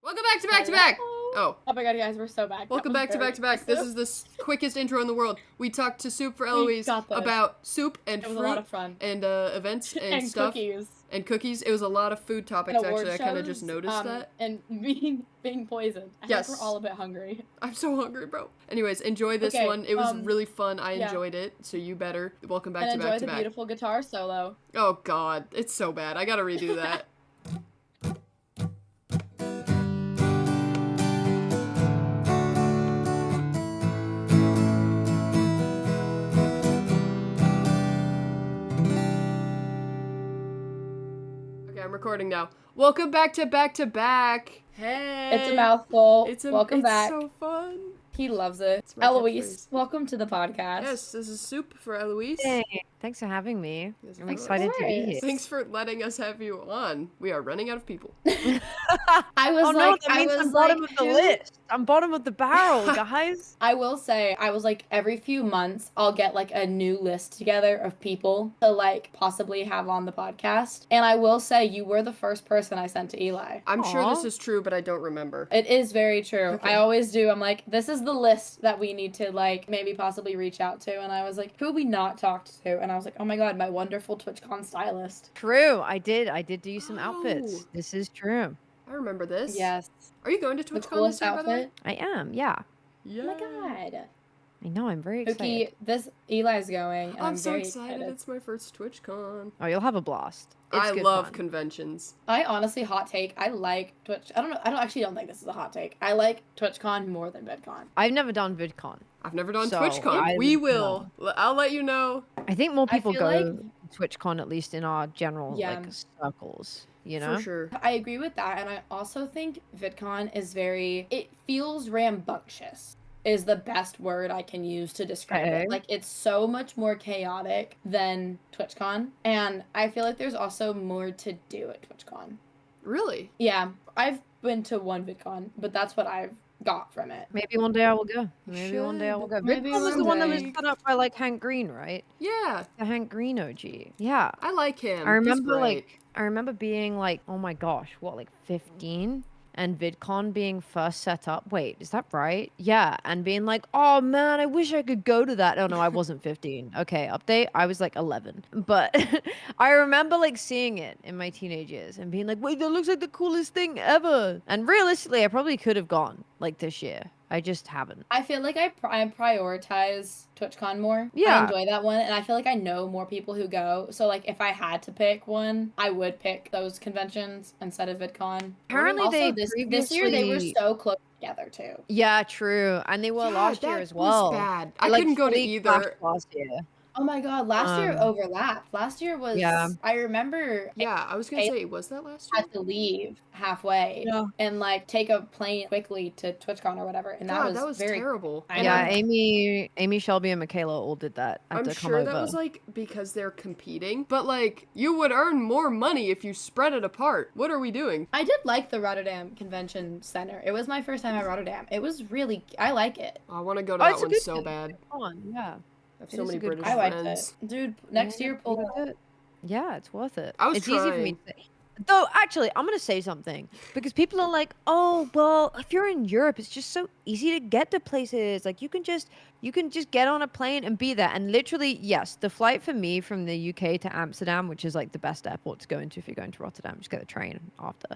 Welcome back to Back to Back! Oh my god, guys, we're so back. Welcome back to Back to Back. This is the quickest intro in the world. We talked to Soup for Eloise about soup and fruit. It was a lot of fun. And events and stuff. Cookies. And cookies. It was a lot of food topics, actually. I kind of just noticed that. And being poisoned. I think we're all a bit hungry. I'm so hungry, bro. Anyways, enjoy this one. It was really fun. I enjoyed it, so you better. Welcome back to Back to Back. And enjoy the beautiful guitar solo. Oh, God. It's so bad. I gotta redo that. I'm recording now. Welcome back to Back to Back. Hey. It's a mouthful. Welcome back. It's so fun. He loves it. Eloise, welcome to the podcast. Yes, this is Soup for Eloise. Hey, thanks for having me. I'm excited to be here. Thanks for letting us have you on. We are running out of people. I was I'm bottom of the list. I'm bottom of the barrel, guys. I will say, I was like, every few months, I'll get like a new list together of people to like possibly have on the podcast. And I will say, you were the first person I sent to Eli. I'm sure this is true, but I don't remember. It is very true. Okay. I always do. I'm like, this is the list that we need to like maybe possibly reach out to. And I was like, who have we not talked to? And I was like, oh my god, my wonderful TwitchCon stylist. True. I did do some outfits. This is true. I remember this. Yes. Are you going to TwitchCon? The coolest this year, outfit? I am, yeah. Yeah. Oh my god. I know, I'm very excited. This Eli's going. And I'm so very excited. It's my first TwitchCon. Oh, you'll have a blast. I love conventions. I honestly, hot take, I like Twitch. I don't think this is a hot take. I like TwitchCon more than VidCon. I've never done VidCon. I've never done TwitchCon. We will. No. I'll let you know. I think more people go to TwitchCon, at least in our general like circles. You know? For sure. I agree with that, and I also think VidCon is it feels rambunctious is the best word I can use to describe it. Like, it's so much more chaotic than TwitchCon, and I feel like there's also more to do at TwitchCon. Really? Yeah. I've been to one VidCon, but that's what I've got from it. Maybe one day I will go. VidCon was the one that was put up by like Hank Green, right? Yeah. The Hank Green OG. Yeah. I like him. I remember being like, oh my gosh, what, like 15? And VidCon being first set up. Wait, is that right? Yeah. And being like, oh man, I wish I could go to that. Oh no, I wasn't 15. Okay, update. I was like 11. But I remember like seeing it in my teenage years and being like, wait, that looks like the coolest thing ever. And realistically, I probably could have gone like this year. I just haven't. I feel like I prioritize TwitchCon more. Yeah. I enjoy that one, and I feel like I know more people who go. So, like, if I had to pick one, I would pick those conventions instead of VidCon. Apparently, this year they were so close together, too. Yeah, true. And they were last year as well. Was bad. I couldn't go to either. Last year. Oh my god, last year overlapped. Last year was, I remember... Yeah, I was gonna say, was that last year? I had to leave halfway and, like, take a plane quickly to TwitchCon or whatever, and that was very terrible. Yeah, Amy, Shelby, and Michaela all did that. I'm sure that was, like, because they're competing, but, like, you would earn more money if you spread it apart. What are we doing? I did like the Rotterdam Convention Center. It was my first time at Rotterdam. It was really... I like it. I want to go to that one so bad. Yeah. I have so many British friends. I liked it. Dude, next year, pull it. Yeah, it's worth it. It's easy for me to say. Though, actually, I'm going to say something. Because people are like, oh, well, if you're in Europe, it's just so easy to get to places. Like, you can just get on a plane and be there. And literally, yes, the flight for me from the UK to Amsterdam, which is, like, the best airport to go into if you're going to Rotterdam, just get the train after.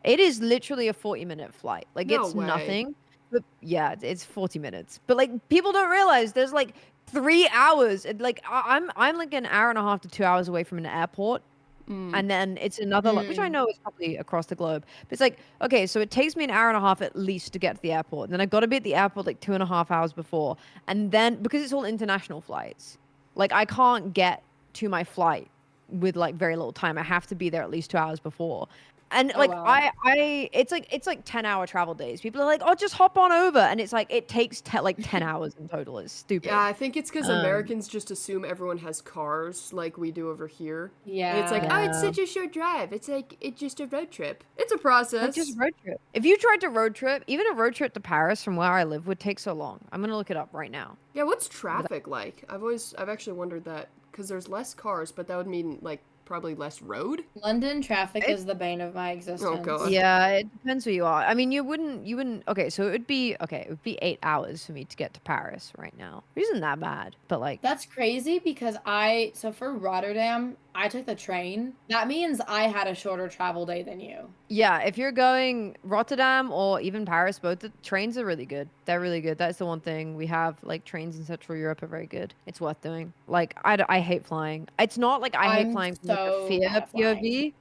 It is literally a 40-minute flight. Like, it's nothing. But, yeah, it's 40 minutes. But, like, people don't realize there's, like... 3 hours. Like I'm like an hour and a half to 2 hours away from an airport, and then it's another which I know is probably across the globe. But it's like, okay, so it takes me an hour and a half at least to get to the airport. And then I've got to be at the airport like 2.5 hours before, and then because it's all international flights, like I can't get to my flight with like very little time. I have to be there at least 2 hours before. And like it's like 10-hour travel days. People are like, oh, just hop on over, and it's like it takes 10 hours in total. It's stupid. Yeah, I think it's because Americans just assume everyone has cars like we do over here. Yeah, and it's like, oh, it's such a short drive. It's like it's just a road trip. It's a process. It's just road trip. If you tried to road trip, even a road trip to Paris from where I live would take so long. I'm gonna look it up right now. Yeah, what's traffic like? I've actually wondered that because there's less cars, but that would mean like probably less road. London traffic is the bane of my existence. God. Yeah, it depends who you are. I mean, you wouldn't. Okay, so it would be 8 hours for me to get to Paris right now. It isn't that bad, but like That's crazy because so for Rotterdam, I took the train. That means I had a shorter travel day than you. yeah, if you're going Rotterdam or even Paris, both the trains are really good. They're really good. That's the one thing we have. Like trains in Central Europe are very good. It's worth doing. Like I hate flying. It's not like I hate I'm flying from like a so fear bad at flying. POV.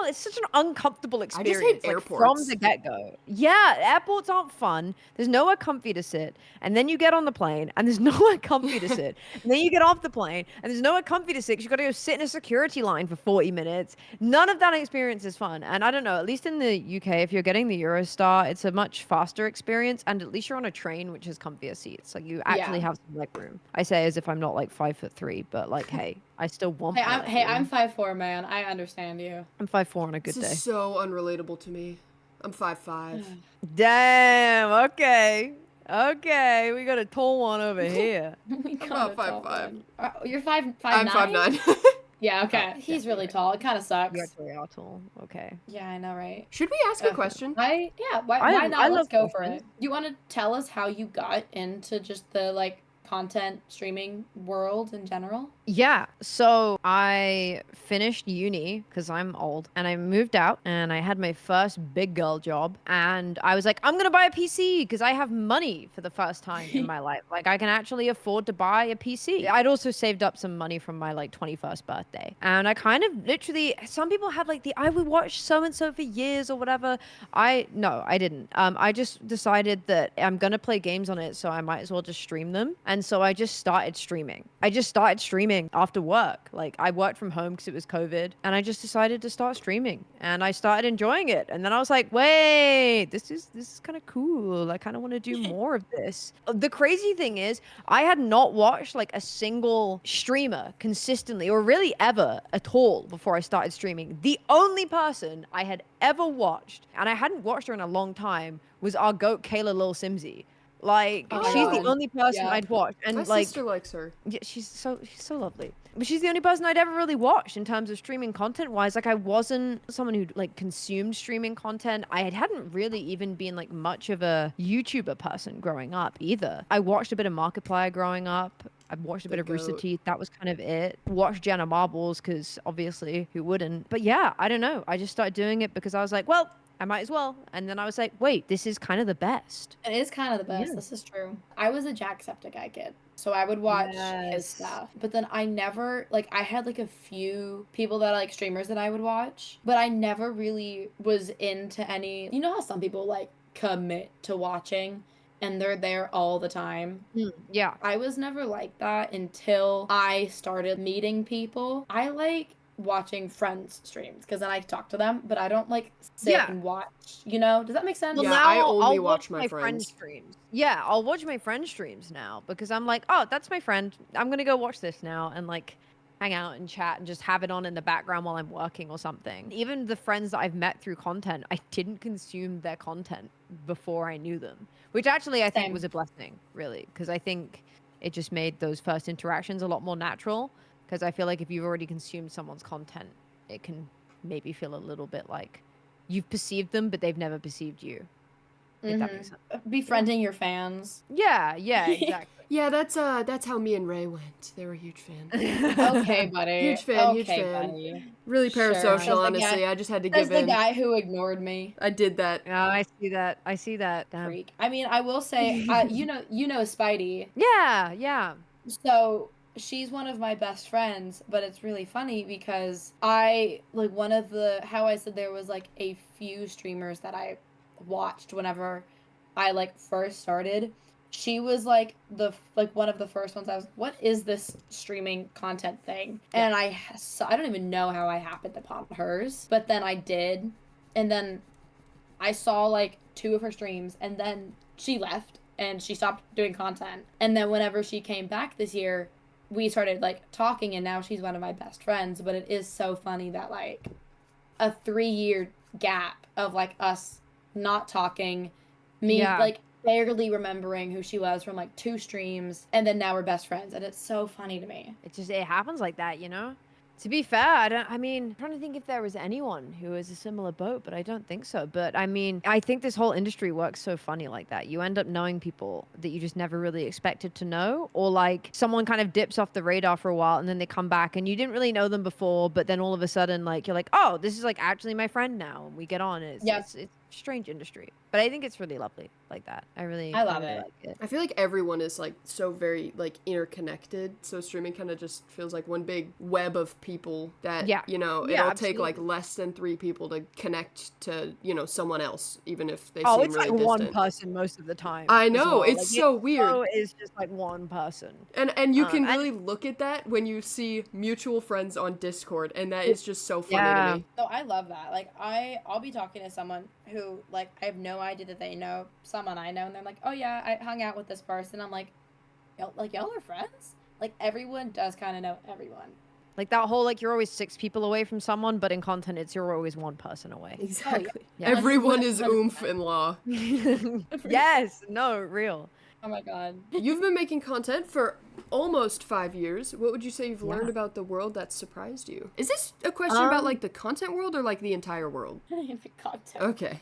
It's such an uncomfortable I just experience. hate like from airports. the get go. Yeah, airports aren't fun. There's nowhere comfy to sit, and then you get on the plane and there's nowhere comfy to sit. And then you get off the plane and there's nowhere comfy to sit because you got to go sit in a security line for 40 minutes. None of that experience is fun. And I don't know, at least in the UK, if you're getting the Eurostar, it's a much faster experience. And at least you're on a train, which has comfier seats. Like you actually have some leg room. I say as if I'm not like 5'3", but like, hey, I still want I'm 5'4", man. I understand you. I'm 5'4" on a good This day. is so unrelatable to me. I'm 5'5". Damn, okay. Okay, we got a tall one over here. I'm about 5'5". You're 5'9"? I'm 5'9". Yeah, okay. He's really tall. It kind of sucks. You actually are tall. Okay. Yeah, I know, right? Should we ask a question? Why I not? Let's love go for questions. it. You want to tell us how you got into just the like content streaming world in general? Yeah, so I finished uni because I'm old and I moved out and I had my first big girl job and I was like, I'm gonna buy a PC because I have money for the first time in my life. Like I can actually afford to buy a PC. I'd also saved up some money from my like 21st birthday and I kind of literally, some people have like I would watch so and so for years or whatever. No, I didn't. I just decided that I'm gonna play games on it, so I might as well just stream them. And so I just started streaming. After work. Like I worked from home because it was COVID and I just decided to start streaming and I started enjoying it. And then I was like, wait, this is kind of cool. I kind of want to do more of this. The crazy thing is I had not watched like a single streamer consistently or really ever at all before I started streaming. The only person I had ever watched, and I hadn't watched her in a long time, was our goat Kayla Lil Simsy. Like she's the only person I'd watched, and My like sister likes her. yeah, she's so lovely. But she's the only person I'd ever really watched in terms of streaming content wise. Like I wasn't someone who like consumed streaming content. I hadn't really even been like much of a YouTuber person growing up either. I watched a bit of Markiplier growing up. I watched a bit of Rooster Teeth. That was kind of it. Watched Jenna Marbles because obviously who wouldn't? But yeah, I don't know. I just started doing it because I was like, well, I might as well. And then I was like, wait, this is kind of the best. It is kind of the best. Yeah. This is true. I was a Jacksepticeye kid. So I would watch his stuff. But then I never, like, I had, like, a few people that, like, streamers that I would watch. But I never really was into any... You know how some people, like, commit to watching and they're there all the time? Yeah. I was never like that until I started meeting people. I like watching friends streams because then I talk to them, but I don't like sit and watch, you know? Does that make sense? Well, Yeah, now I only I'll watch watch my friends' friends. streams. Yeah, I'll watch my friends' streams now because I'm like, oh, that's my friend. I'm gonna go watch this now and like hang out and chat and just have it on in the background while I'm working or something. Even the friends that I've met through content, I didn't consume their content before I knew them, which actually I think was a blessing, really, because I think it just made those first interactions a lot more natural. Because I feel like if you've already consumed someone's content, it can maybe feel a little bit like you've perceived them, but they've never perceived you. If that makes sense. Befriending your fans. Yeah, exactly. Yeah, that's how me and Ray went. They were a huge fan. Okay, buddy. Huge fan, huge Okay, fan. buddy. Really Sure. parasocial, Says the honestly. guy- I just had to Says give in. the guy who ignored me. I did that. Oh, I see that. I see that. Damn. Freak. I mean, I will say, you know Spidey. Yeah. So she's one of my best friends, but it's really funny because I like one of the how I said there was like a few streamers that I watched whenever I like first started. She was like one of the first ones. I was, what is this streaming content thing? And I don't even know how I happened upon hers, but then I did, and then I saw like 2 of her streams, and then she left and she stopped doing content. And then whenever she came back this year, we started like talking, and now she's one of my best friends. But it is so funny that like a 3-year gap of like us not talking, me like barely remembering who she was from like 2 streams, and then now we're best friends, and it's so funny to me. It happens like that, you know? To be fair, I mean, I'm trying to think if there was anyone who was a similar boat, but I don't think so. But I mean, I think this whole industry works so funny like that. You end up knowing people that you just never really expected to know, or like someone kind of dips off the radar for a while and then they come back and you didn't really know them before, but then all of a sudden, like, you're like, oh, this is like actually my friend now. And we get on. And Yep. it's a strange industry, but I think it's really lovely like that. I really love it. like it. I feel like everyone is like so very like interconnected. So streaming kind of just feels like one big web of people that, Yeah. you know, Yeah, it'll take like absolutely. less than 3 people to connect to, you know, someone else, even if they Oh, seem it's really like one distant. person most of the time I as know, well. it's Like so weird. it is just like one person. And you can And really look at that when you see mutual friends on Discord, and that is just so funny to yeah. me. So I love that. Like I'll be talking to someone who like I have no idea that they know someone I know, and they're like, oh yeah, I hung out with this person. I'm like, y'all are friends? Like everyone does kind of know everyone. Like that whole like you're always 6 people away from someone, but in content it's you're always one person away. Exactly. Yeah. Everyone is 100%. oomph in law. Yes, no, real. Oh my god. You've been making content for almost 5 years. What would you say you've learned Yeah. about the world that surprised you? Is this a question about like Um, the content world or like the entire world? The content. Okay.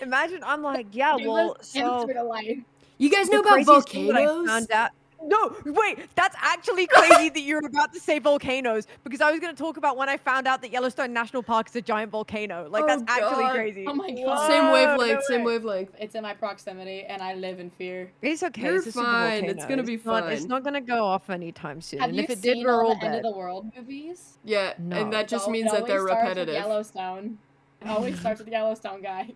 Imagine I'm like, yeah, well, so Answer to life. You guys the know about craziest thing that I volcanoes? found out. No, wait, that's actually crazy that you're about to say volcanoes because I was going to talk about when I found out that Yellowstone National Park is a giant volcano. Like, that's Oh, actually God. crazy. Oh my God. Whoa, Same no wavelength, same way. wavelength. It's in my proximity, and I live in fear. It's okay. You're It's a super fine. volcano. It's gonna be It's fine. not gonna go off anytime soon. Have And you if it did, seen we're all all the End of dead. the World movies? Yeah, No. and that just means It that they're always starts with repetitive. Yellowstone. It always starts with Yellowstone, guys.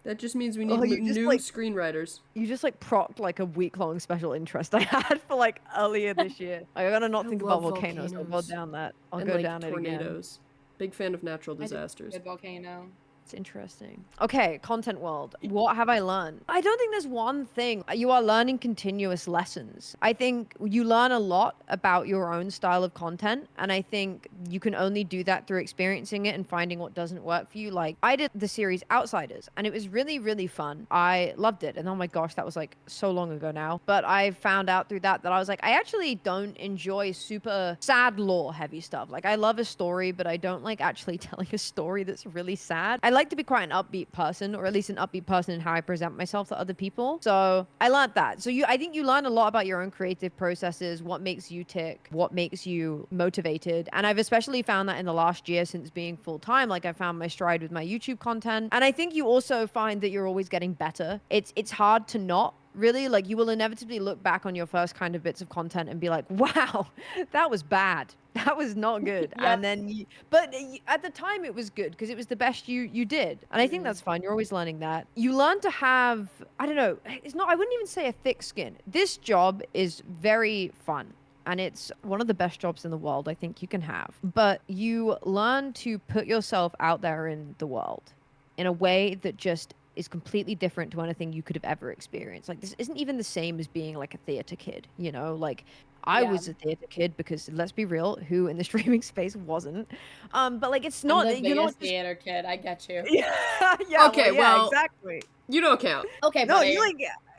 That just means we need Oh, you just, new like- screenwriters. You just like propped like a week-long special interest I had for like earlier this year. I gotta not I think about love volcanoes. I'll go volcanoes. down that. I'll And go like down it again. tornadoes. Big fan of natural I did disasters. Good volcano. It's interesting. Okay, content world. What have I learned? I don't think there's one thing. You are learning continuous lessons. I think you learn a lot about your own style of content, and I think you can only do that through experiencing it and finding what doesn't work for you. Like, I did the series Outsiders, and it was really, really fun. I loved it, and oh my gosh, that was like so long ago now. But I found out through that I was like, I actually don't enjoy super sad lore heavy stuff. Like, I love a story, but I don't like actually telling a story that's really sad. I like to be quite an upbeat person, or at least an upbeat person in how I present myself to other people. So I learned that. So I think you learn a lot about your own creative processes, what makes you tick, what makes you motivated. And I've especially found that in the last year since being full time, like I found my stride with my YouTube content. And I think you also find that you're always getting better. It's hard to not. Really, like you will inevitably look back on your first kind of bits of content and be like, wow, that was bad. That was not good. Yeah. And then, at the time it was good because it was the best you did. And I think that's fine. You're always learning that. You learn to have, I don't know, I wouldn't even say a thick skin. This job is very fun. And it's one of the best jobs in the world I think you can have. But you learn to put yourself out there in the world in a way that just is completely different to anything you could have ever experienced. Like, this isn't even the same as being like a theater kid, you know? Like, I Yeah. was a theater kid because let's be real, who in the streaming space wasn't? But like, it's not, I'm the you're not biggest just... theater kid. I get you. Yeah, Okay, yeah, well, exactly. You don't count. Okay, No, buddy.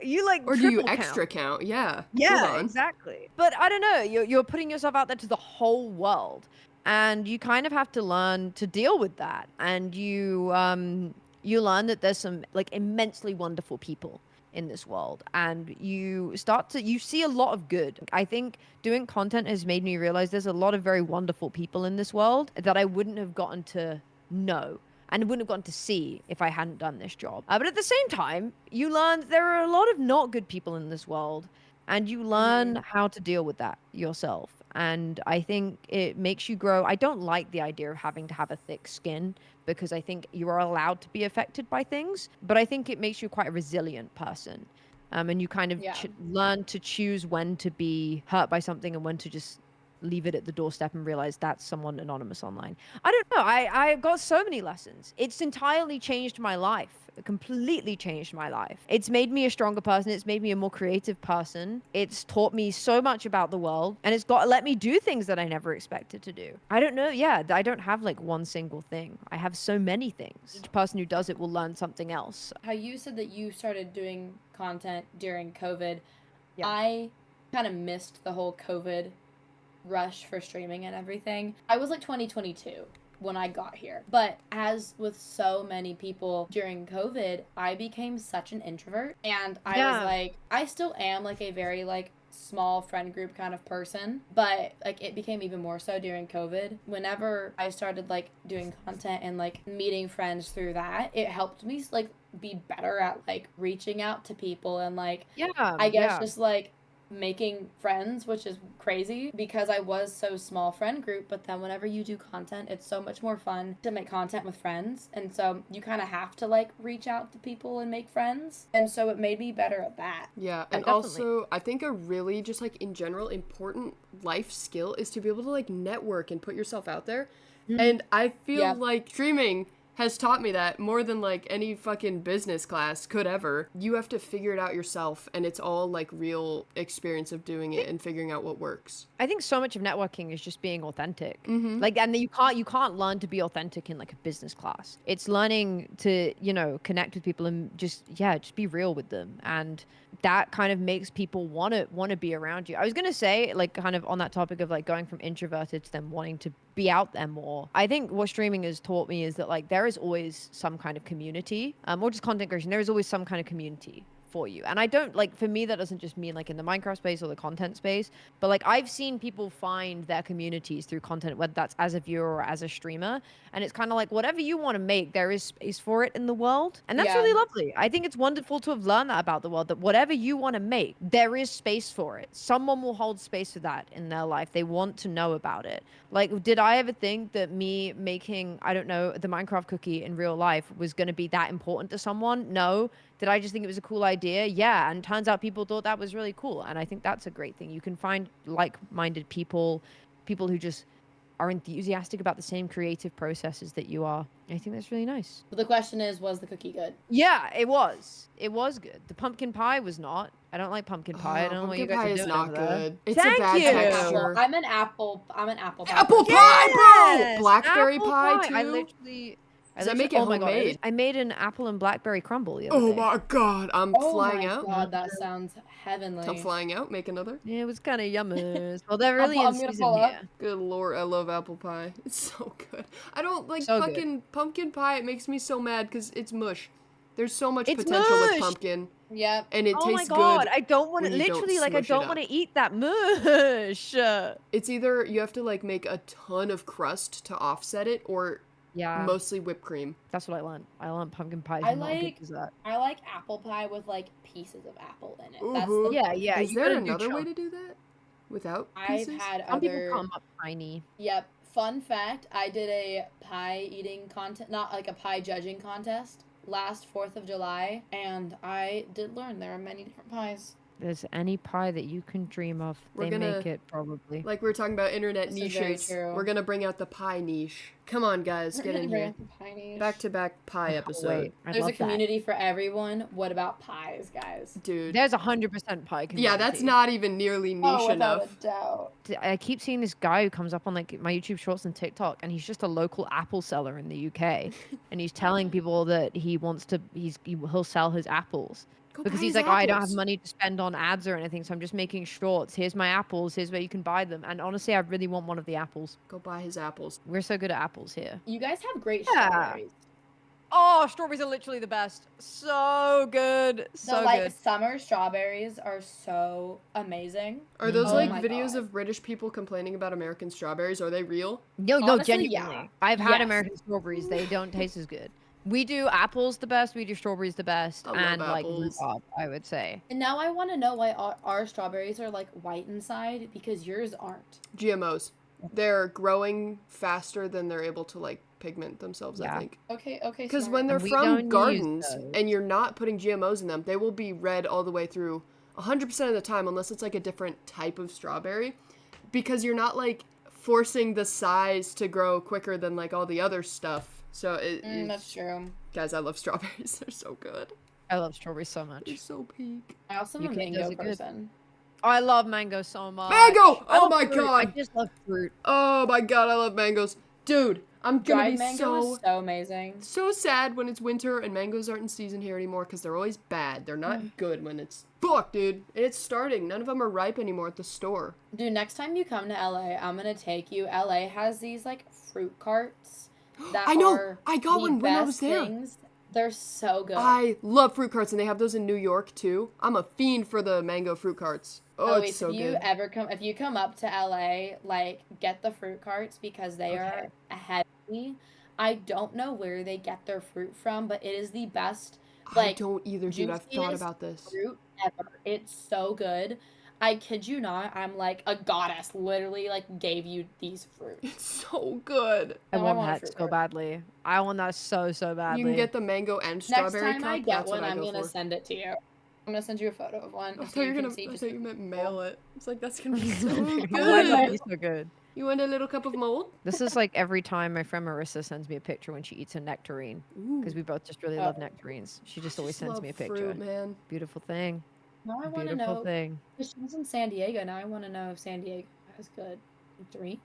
you like Or do you triple count. extra count? Yeah. Yeah, Hold on. exactly. But I don't know. You're putting yourself out there to the whole world, and you kind of have to learn to deal with that. And you learn that there's some like immensely wonderful people in this world, and you see a lot of good. I think doing content has made me realize there's a lot of very wonderful people in this world that I wouldn't have gotten to know and wouldn't have gotten to see if I hadn't done this job. But at the same time, you learn there are a lot of not good people in this world, and you learn how to deal with that yourself. And I think it makes you grow. I don't like the idea of having to have a thick skin because I think you are allowed to be affected by things, but I think it makes you quite a resilient person. And you kind of Yeah. learn to choose when to be hurt by something and when to just leave it at the doorstep and realize that's someone anonymous online. I don't know. I got so many lessons. It's entirely changed my life. It completely changed my life. It's made me a stronger person. It's made me a more creative person. It's taught me so much about the world, and it's let me do things that I never expected to do. I don't know. Yeah, I don't have like one single thing. I have so many things. Each person who does it will learn something else. How you said that you started doing content during COVID. Yeah. I kind of missed the whole COVID rush for streaming and everything. I was like 2022 when I got here. But as with so many people during COVID, I became such an introvert. And I was like, I still am like a very like small friend group kind of person, but like it became even more so during COVID. Whenever I started like doing content and like meeting friends through that, it helped me like be better at like reaching out to people and like I guess just like making friends, which is crazy because I was so small friend group. But then whenever you do content, it's so much more fun to make content with friends, and so you kind of have to like reach out to people and make friends, and so it made me better at that. Yeah, and also I think a really just like in general important life skill is to be able to like network and put yourself out there. And I feel like streaming has taught me that more than like any fucking business class could ever. You have to figure it out yourself, and it's all like real experience of doing it and figuring out what works. I think so much of networking is just being authentic. Like, and you can't learn to be authentic in like a business class. It's learning to, you know, connect with people and just be real with them. And that kind of makes people want to be around you. I was going to say, like, kind of on that topic of like going from introverted to them wanting to be out there more. I think what streaming has taught me is that like there is always some kind of community, or just content creation. There is always some kind of community for you. And I don't like, for me, that doesn't just mean like in the Minecraft space or the content space, but like I've seen people find their communities through content, whether that's as a viewer or as a streamer. And it's kind of like whatever you want to make, there is space for it in the world. And that's really lovely. I think it's wonderful to have learned that about the world, that whatever you want to make, there is space for it. Someone will hold space for that in their life. They want to know about it. Like, did I ever think that me making, I don't know, the Minecraft cookie in real life was going to be that important to someone? No. Did I just think it was a cool idea? Yeah. And turns out people thought that was really cool. And I think that's a great thing. You can find like-minded people who just are enthusiastic about the same creative processes that you are. I think that's really nice. But the question is, was the cookie good? Yeah, it was. It was good. The pumpkin pie was not. I don't like pumpkin pie. I don't know what you guys are doing. Pumpkin pie is not good. It's Thank a bad you. texture. I'm an apple pie. Apple pie, Yes! bro! Blackberry Apple pie, too? I Does that make it homemade? I made an apple and blackberry crumble the other Oh day. my god, I'm flying out. Oh my god, that sounds heavenly. I'm flying out, make another. Yeah, it was kind of yummy. Well, they're really in season here. Good lord, I love apple pie. It's so good. I don't like So fucking pumpkin pie. It makes me so mad because it's mush. There's so much It's potential with mush! pumpkin. Yep. And it Oh my tastes god, good. I don't want to, when you don't literally, like, I smush it don't up. want to eat that mush. It's either you have to like make a ton of crust to offset it, or mostly whipped cream. That's what I learned. I learned pumpkin pie. I like apple pie with like pieces of apple in it. Ooh. That's the yeah. Is there another way to do that? Without pieces? I've had Some people other. come up tiny. Yep. Fun fact: I did a pie eating contest, not like a pie judging contest, last 4th of July, and I did learn there are many different pies. There's any pie that you can dream of. They make it, probably. Like we were talking about internet This is very niches. true. We're gonna bring out the pie niche. Come on, guys, get in here. Back-to-back pie episode. Wait, There's a community for everyone. What about pies, guys? Dude. There's 100% pie community. Yeah, that's not even nearly niche enough. Without a doubt. I keep seeing this guy who comes up on like my YouTube shorts and TikTok, and he's just a local apple seller in the UK, and he's telling people that he'll sell his apples. Because he's like, oh, I don't have money to spend on ads or anything, so I'm just making shorts. Here's my apples. Here's where you can buy them. And honestly, I really want one of the apples. Go buy his apples. We're so good at apples here. You guys have great strawberries. Oh, strawberries are literally the best. So good. So good. Summer strawberries are so amazing. Are those like videos of British people complaining about American strawberries? Are they real? No, Honestly, genuinely. yeah. I've had American strawberries. They don't taste as good. We do apples the best. We do strawberries the best, and like rhubarb, I would say. And now I want to know why our strawberries are like white inside because yours aren't. GMOs. They're growing faster than they're able to like pigment themselves. I think. Okay. Because when they're from gardens and you're not putting GMOs in them, they will be red all the way through 100% of the time, unless it's like a different type of strawberry, because you're not like forcing the size to grow quicker than like all the other stuff. So that's true. Guys, I love strawberries. They're so good. I love strawberries so much. They're so peak. I also am a mango person. Oh, I love mango so much. Mango! Oh my god! I just love fruit. Oh my god, I love mangoes. Dude, I'm gonna Dried be mango is so amazing. so sad when it's winter and mangoes aren't in season here anymore because they're always bad. They're not good when it's... Fuck, dude. It's starting. None of them are ripe anymore at the store. Dude, next time you come to LA, I'm gonna take you. LA has these, like, fruit carts that I know! are I got one when I was there. things. They're so good. I love fruit carts, and they have those in New York, too. I'm a fiend for the mango fruit carts. Oh, it's so good. If you come up to LA, like, get the fruit carts because they are ahead of me. I don't know where they get their fruit from, but it is the best, like, I don't either, dude. I've thought about this. Fruit ever. It's so good. I kid you not, I'm like a goddess. Literally, like, gave you these fruits. It's so good. I want that so badly. I want that so badly. You can get the mango and strawberry Next time cup. I get That's one, what I'm gonna send it to you. I'm gonna send you a photo of one. I so you thought you meant mail it. It's like, that's gonna be so good. That'd be so good. You want a little cup of mold? This is like every time my friend Marissa sends me a picture when she eats a nectarine, because we both just really love nectarines. She just always sends me a picture. Fruit, man. Beautiful thing. Now I want to know. She's in San Diego. Now I want to know if San Diego has good nectarines.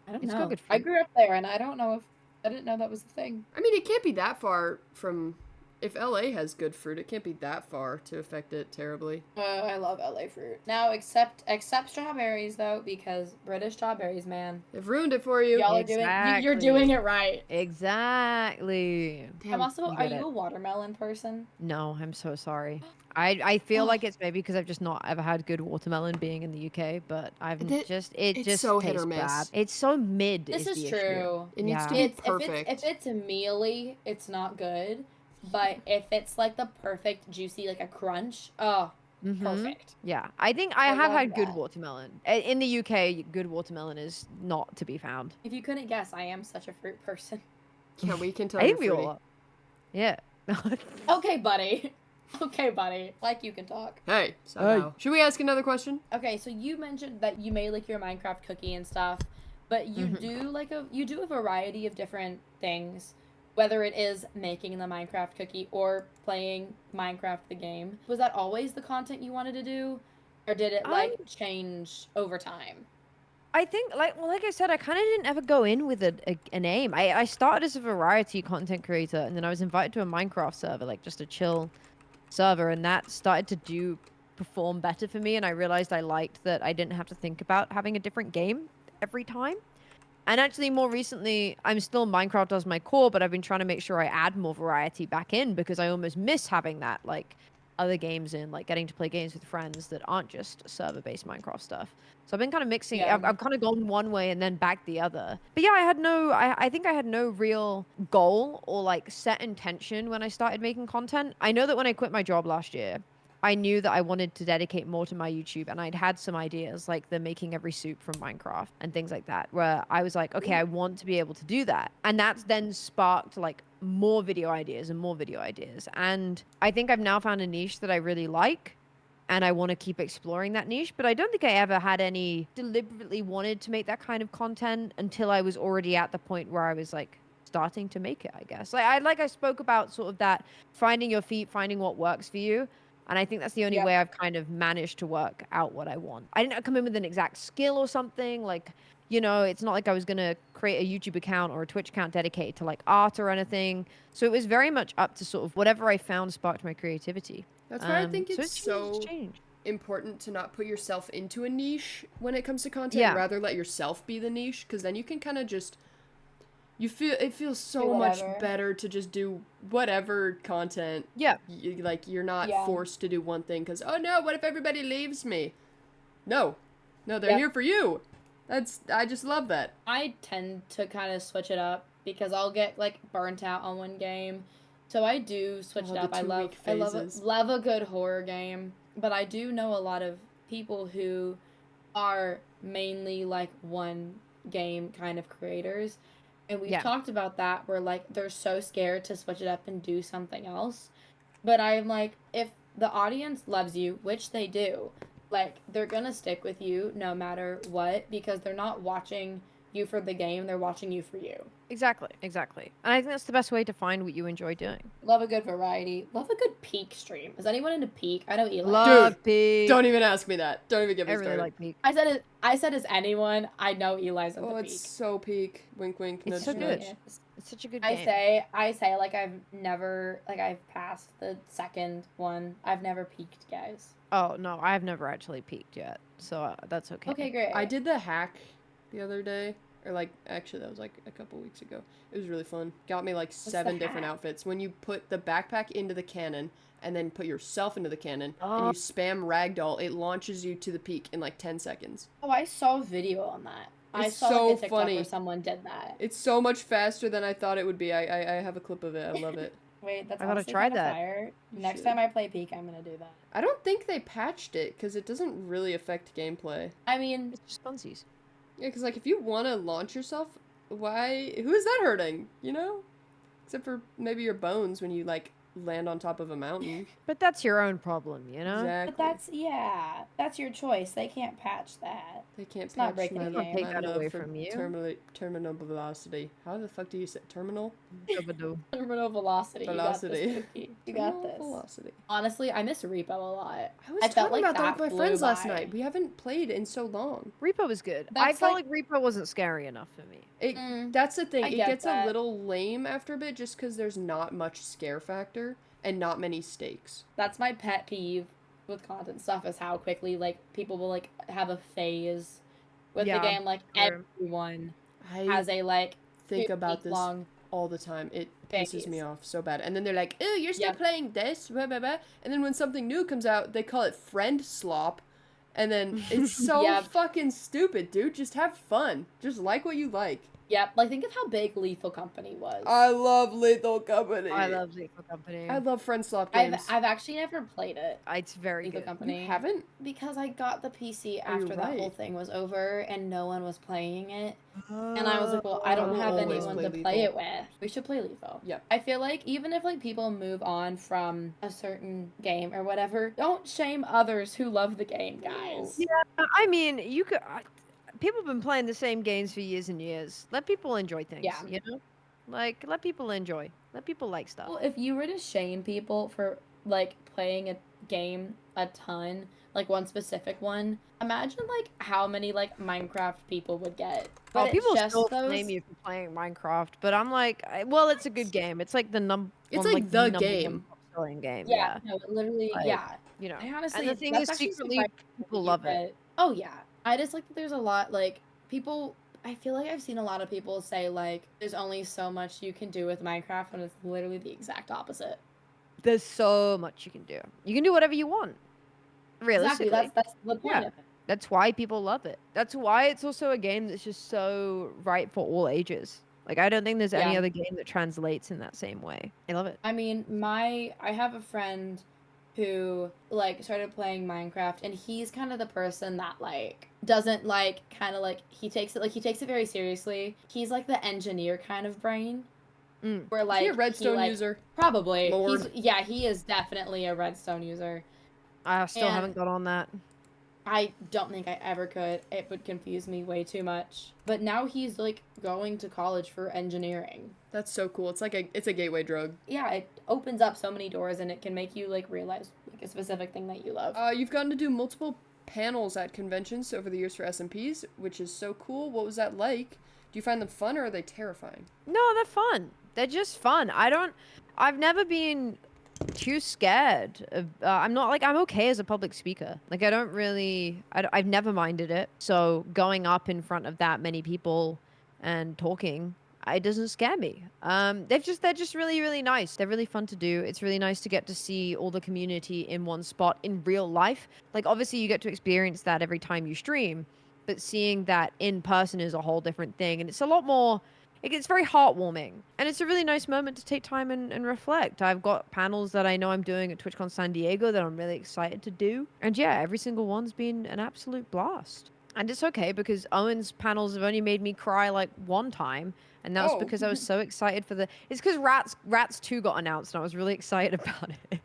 I don't know. I grew up there, and I don't know if I didn't know that was the thing. I mean, it can't be that far from. If LA has good fruit, it can't be that far to affect it terribly. I love LA fruit. Now, except strawberries, though, because British strawberries, man. They've ruined it for you. Y'all are you're doing it right. Exactly. Damn, I'm also, are you a watermelon person? No, I'm so sorry. I feel like it's maybe because I've just not ever had good watermelon being in the UK, but it just so tastes hit or miss. Bad. It's so mid. This is true. Issue. It needs to be perfect. If it's mealy, it's not good. But if it's like the perfect juicy, like a crunch, perfect. Yeah, I think I have had good watermelon. In the UK, good watermelon is not to be found. If you couldn't guess, I am such a fruit person. Yeah, we can tell you're fruity. Yeah. Okay, buddy. Okay, buddy. Like you can talk. Hey, so should we ask another question? Okay, so you mentioned that you made like your Minecraft cookie and stuff, but you do a variety of different things. Whether it is making the Minecraft cookie or playing Minecraft the game. Was that always the content you wanted to do? Or did it, change over time? I think, like I said, I kind of didn't ever go in with an aim. I started as a variety content creator, and then I was invited to a Minecraft server, like just a chill server, and that started to perform better for me, and I realized I liked that I didn't have to think about having a different game every time. And actually, more recently, I'm still Minecraft as my core, but I've been trying to make sure I add more variety back in because I almost miss having that, like, other games in, like, getting to play games with friends that aren't just server-based Minecraft stuff. So I've been kind of mixing. Yeah. I've kind of gone one way and then back the other. But yeah, I think I had no real goal or, like, set intention when I started making content. I know that when I quit my job last year, I knew that I wanted to dedicate more to my YouTube, and I'd had some ideas like the making every soup from Minecraft and things like that, where I was like, okay, I want to be able to do that. And that's then sparked like more video ideas and more video ideas. And I think I've now found a niche that I really like, and I want to keep exploring that niche, but I don't think I ever had any deliberately wanted to make that kind of content until I was already at the point where I was like starting to make it, I guess. Like I spoke about sort of that finding your feet, finding what works for you. And I think that's the only way I've kind of managed to work out what I want. I didn't come in with an exact skill or something. Like, you know, it's not like I was going to create a YouTube account or a Twitch account dedicated to like art or anything. So it was very much up to sort of whatever I found sparked my creativity. That's why I think it's so important to not put yourself into a niche when it comes to content. Rather let yourself be the niche, because then you can kind of just... It feels so much better to just do whatever content. Yeah. You're not forced to do one thing because, oh no, what if everybody leaves me? No, they're here for you. I just love that. I tend to kind of switch it up because I'll get like burnt out on one game. So I do switch it up. I love a good horror game, but I do know a lot of people who are mainly like one game kind of creators. And we've talked about that where, like, they're so scared to switch it up and do something else. But I'm like, if the audience loves you, which they do, like, they're going to stick with you no matter what because they're not watching you for the game, they're watching you for you. Exactly. And I think that's the best way to find what you enjoy doing. Love a good variety. Love a good peak stream. Is anyone into peak? I know Eli. Love peak. Don't even ask me that. Don't even get me I really started. like peak. I said is anyone? I know Eli's into peak. It's so peak. Wink, wink. It's Nudge, so good. nudge. It's such a good game. I say like I've passed the second one. I've never peaked, guys. Oh no, I've never actually peaked yet, so that's okay. Okay, great. I did the hack the other day, or like actually that was like a couple weeks ago. It was really fun. Got me like 7 different outfits. When you put the backpack into the cannon and then put yourself into the cannon and you spam ragdoll, it launches you to the peak in like 10 seconds. Oh, I saw a video on that. I saw so like a TikTok funny. where someone did that. It's so much faster than I thought it would be. I have a clip of it. I love it. Wait, that's I gotta honestly try kinda that. fire. You Next should. time I play peak, I'm gonna do that. I don't think they patched it because it doesn't really affect gameplay. I mean, It's just funsies. Yeah, because like if you want to launch yourself, why? Who is that hurting? You know, except for maybe your bones when you like land on top of a mountain. But that's your own problem, you know? Exactly. but that's your choice. They can't patch that. They can't It's not patch breaking my, the my game. Take that love away for from you. terminal velocity. How the fuck do you say terminal? Terminal velocity. Velocity. You got Terminal this. velocity. Honestly, I miss Repo a lot. I was I felt talking like about that that with my flew friends last by. night. We haven't played in so long. Repo was good. That's I felt like- like Repo wasn't scary enough for me. That's the thing. I It get gets that. a little lame after a bit just because there's not much scare factor and not many stakes. That's my pet peeve with content stuff is how quickly like people will like have a phase with Yeah, the game. Like true. everyone I has a like think 2 about week this long. all the time. It pisses me phase. off so bad. And then they're like, "Oh, you're still Yep. playing this," blah, blah, blah. And then when something new comes out, they call it friend slop. And then it's so Yep. fucking stupid, dude. Just have fun. Just like what you like. Yep, like think of how big Lethal Company was. I love Lethal Company. I love Lethal Company. I love friend slop games. I've actually never played it. It's very Lethal good. Company. You haven't? Because I got the PC Oh, you're after that whole right. thing was over and no one was playing it. And I was like, well, I don't will have always anyone play to play Lethal. it with. We should play Lethal. Yep. I feel like even if like people move on from a certain game or whatever, don't shame others who love the game, guys. Yeah, I mean, you could. People have been playing the same games for years and years. Let people enjoy things. Yeah. You know, like let people enjoy. Let people like stuff. Well, if you were to shame people for like playing a game a ton, like one specific one, imagine like how many like Minecraft people would get. Well, But people it's just still those... blame you for playing Minecraft, but I'm like, well, it's a good game. It's like It's one, like the number game. one top-selling game. Yeah, no, literally, Like, yeah. You know, I honestly, and the thing that's is, actually secretly, surprising people that love you it. get- Oh yeah, I just like that there's a lot like people. I feel like I've seen a lot of people say like there's only so much you can do with Minecraft when it's literally the exact opposite. There's so much you can do. You can do whatever you want. Realistically, Exactly, that's the point Yeah. of it. that's why people love it. That's why it's also a game that's just so right for all ages. Like I don't think there's any Yeah. other game that translates in that same way. I love it. I mean, I have a friend who like started playing Minecraft and he's kind of the person that like doesn't like kind of like he takes it very seriously. He's like the engineer kind of brain. Mm. Where Is like he a redstone like, user? Probably. Lord. He is definitely a redstone user. I still And- haven't got on that. I don't think I ever could. It would confuse me way too much. But now he's like going to college for engineering. That's so cool. It's like it's a gateway drug. Yeah, it opens up so many doors and it can make you like realize like a specific thing that you love. You've gotten to do multiple panels at conventions over the years for SMPs, which is so cool. What was that like? Do you find them fun or are they terrifying? No, they're fun. They're just fun. I've never been too scared of, I'm okay as a public speaker. Like I've never minded it. So going up in front of that many people and talking, it doesn't scare me. They're just really, really nice. They're really fun to do. It's really nice to get to see all the community in one spot in real life. Like obviously you get to experience that every time you stream, but seeing that in person is a whole different thing. And it's a lot more, it's very heartwarming. And it's a really nice moment to take time and reflect. I've got panels that I know I'm doing at TwitchCon San Diego that I'm really excited to do. And yeah, every single one's been an absolute blast. And it's okay because Owen's panels have only made me cry like one time. And that was Oh. because I was so excited for it's because Rats 2 got announced and I was really excited about it.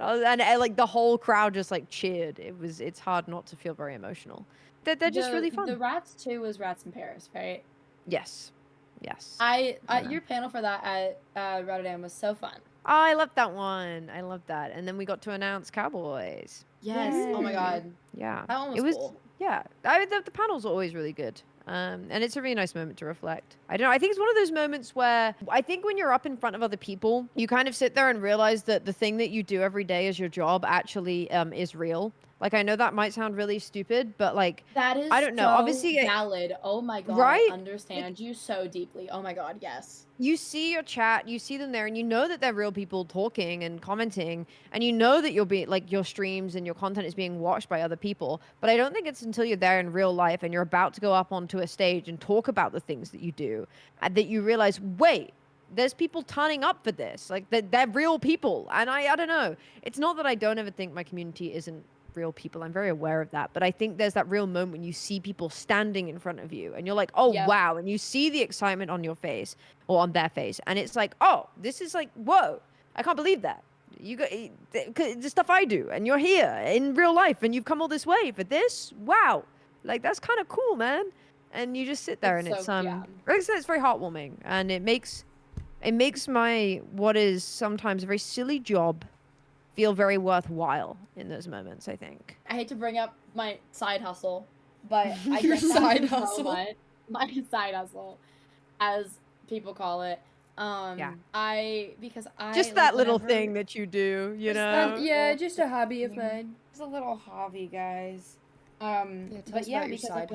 And like the whole crowd just like cheered. It's hard not to feel very emotional. They're just really fun. The Rats 2 was Rats in Paris, right? Yes. Yes. Your panel for that at Rotterdam was so fun. Oh, I loved that one. I loved that. And then we got to announce Cowboys. Yes. Yay. Oh my god. Yeah. That one was cool. Yeah. The panels are always really good. And it's a really nice moment to reflect. I don't know. I think it's one of those moments where I think when you're up in front of other people, you kind of sit there and realize that the thing that you do every day as your job actually is real. Like, I know that might sound really stupid, but like, that is I don't know. So obviously, valid. Oh my god. Right? I understand you so deeply. Oh my god, yes. You see your chat, you see them there, and you know that they're real people talking and commenting, and you know that your streams and your content is being watched by other people. But I don't think it's until you're there in real life and you're about to go up onto a stage and talk about the things that you do, that you realize, wait, there's people turning up for this. Like, they're real people. And I don't know. It's not that I don't ever think my community isn't real people. I'm very aware of that. But I think there's that real moment when you see people standing in front of you and you're like, oh, wow. And you see the excitement on your face or on their face. And it's like, oh, this is like, whoa, I can't believe that. You got the stuff I do and you're here in real life and you've come all this way for this. Wow. Like, that's kind of cool, man. And you just sit there and it's like I said, it's very heartwarming and it makes my, what is sometimes a very silly job, feel very worthwhile in those moments, I think. I hate to bring up my side hustle, but I Your get side that so hustle? much. My side hustle, as people call it. Because I just that little thing that you do, you know? Yeah, just a hobby of mine. It's a little hobby, guys. Because like,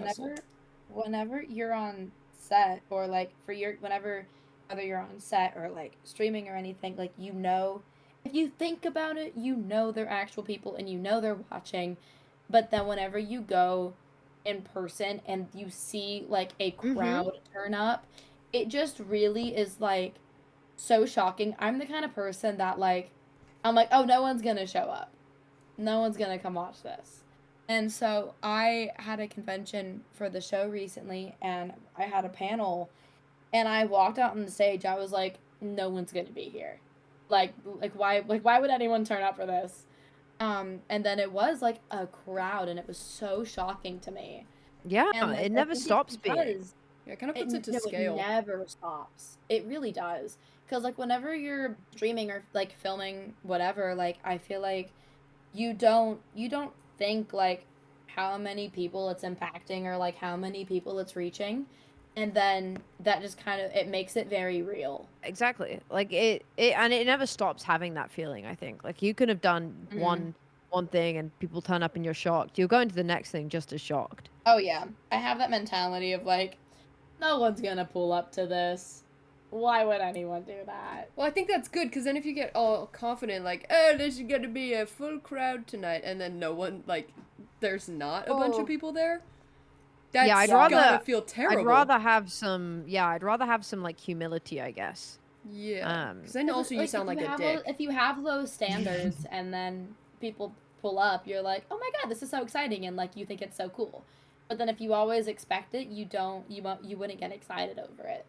whenever you're on set or like whether you're on set or like streaming or anything, like, you know, if you think about it, you know they're actual people and you know they're watching. But then whenever you go in person and you see like a crowd turn up, it just really is like so shocking. I'm the kind of person that like, I'm like, oh, no one's gonna show up. No one's gonna come watch this. And so I had a convention for the show recently and I had a panel and I walked out on the stage. I was like, no one's gonna be here. Like why would anyone turn up for this? And then it was like a crowd and it was so shocking to me. Yeah, and, like, it never stops being. Yeah, it kind of puts it to scale. It never stops. It really does. Because like whenever you're streaming or like filming whatever, like I feel like you don't think like how many people it's impacting or like how many people it's reaching. And then that just kind of, it makes it very real. Exactly. Like it never stops having that feeling, I think. Like you could have done one thing and people turn up and you're shocked. You'll go into the next thing just as shocked. Oh yeah. I have that mentality of like, no one's gonna pull up to this. Why would anyone do that? Well, I think that's good, because then if you get all confident, like, oh, there's gonna be a full crowd tonight, and then no one, like, there's not a bunch of people there, that's gotta feel terrible. I'd rather have some like humility, I guess. Yeah. Because then also you sound like a dick. If you have low standards and then people pull up, you're like, oh my god, this is so exciting, and like you think it's so cool. But then if you always expect it, you wouldn't get excited over it.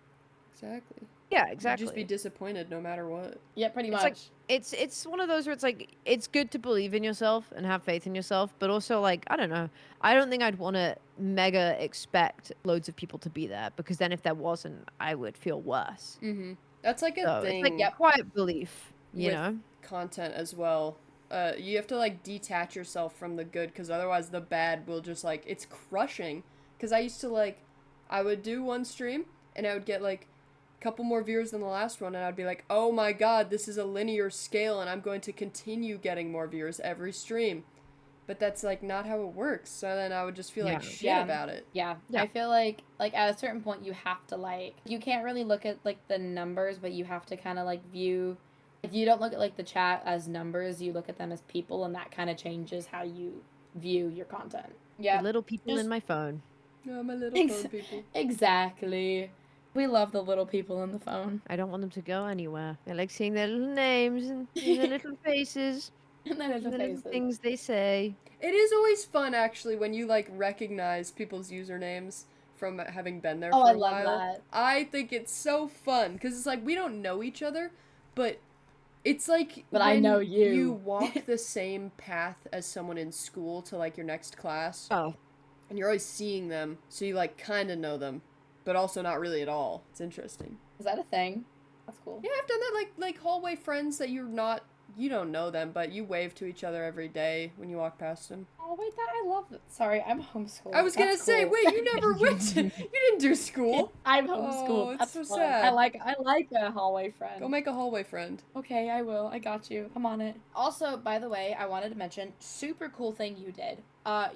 Exactly. Yeah, exactly. You'd just be disappointed no matter what. Yeah, pretty much. Like, it's one of those where it's like, it's good to believe in yourself and have faith in yourself, but also like, I don't know. I don't think I'd want to mega expect loads of people to be there, because then if there wasn't, I would feel worse. Mm-hmm. That's like a thing. It's like quiet belief, you know? Content as well. You have to like detach yourself from the good, because otherwise the bad will just like, it's crushing. Because I used to like, I would do one stream and I would get like couple more viewers than the last one, and I'd be like, oh my god, this is a linear scale and I'm going to continue getting more viewers every stream. But that's like not how it works. So then I would just feel like shit about it. Yeah. I feel like at a certain point you have to like, you can't really look at like the numbers, but you have to kind of like view, if you don't look at like the chat as numbers, you look at them as people, and that kind of changes how you view your content. Yeah. The little people in my phone. Oh, my little phone people. Exactly. We love the little people in the phone. I don't want them to go anywhere. I like seeing their little names and their little faces. And their little things they say. It is always fun, actually, when you, like, recognize people's usernames from having been there for a while. I love that. I think it's so fun, because it's like, we don't know each other, but It's like But when I know you you. walk the same path as someone in school to like your next class, Oh, and you're always seeing them, so you like kind of know them, but also not really at all. It's interesting. Is that a thing? That's cool. Yeah, I've done that, like hallway friends that you don't know them, but you wave to each other every day when you walk past them. Oh wait, that I love that. Sorry, I'm homeschooled. I was gonna That's say, cool. wait, you never went to, you didn't do school. I'm Oh, homeschooled. it's That's so fun. sad. I like a hallway friend. Go make a hallway friend. Okay, I will. I got you. I'm on it. Also, by the way, I wanted to mention super cool thing you did.